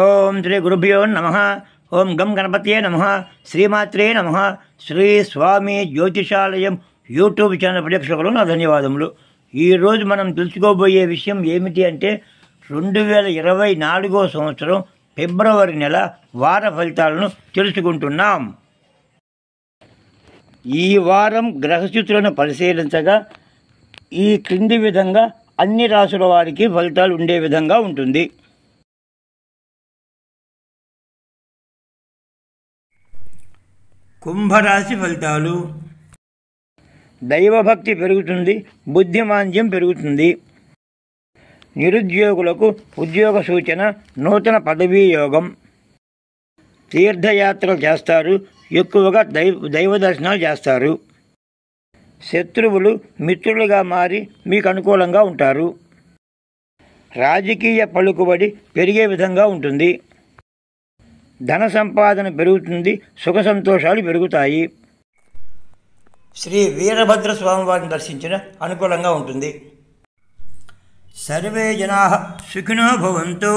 ఓం శ్రీ గురుభ్యో నమః. ఓం గం గణపతయే నమః. శ్రీమాత్రే నమః. శ్రీ స్వామి జ్యోతిషాలయం యూట్యూబ్ ఛానల్ ప్రేక్షకులకు నా ధన్యవాదములు. ఈరోజు మనం తెలుసుకోబోయే విషయం ఏమిటి అంటే 2024 సంవత్సరం ఫిబ్రవరి నెల వార ఫలితాలను తెలుసుకుంటున్నాం. ఈ వారం గ్రహస్థితులను పరిశీలించగా ఈ క్రింది విధంగా అన్ని రాసుల వారికి ఫలితాలు ఉండే విధంగా ఉంటుంది. కుంభరాశి ఫలితాలు. దైవభక్తి పెరుగుతుంది, బుద్ధిమాంద్యం పెరుగుతుంది. నిరుద్యోగులకు ఉద్యోగ సూచన, నూతన పదవీ యోగం. తీర్థయాత్రలు చేస్తారు, ఎక్కువగా దైవ దర్శనాలు చేస్తారు. శత్రువులు మిత్రులుగా మారి మీకు అనుకూలంగా ఉంటారు. రాజకీయ పలుకుబడి పెరిగే విధంగా ఉంటుంది. ధన సంపాదన పెరుగుతుంది, సుఖ సంతోషాలు పెరుగుతాయి. శ్రీ వీరభద్ర స్వామివారిని దర్శించిన అనుకూలంగా ఉంటుంది. సర్వే జనాః సుఖినో భవంతు.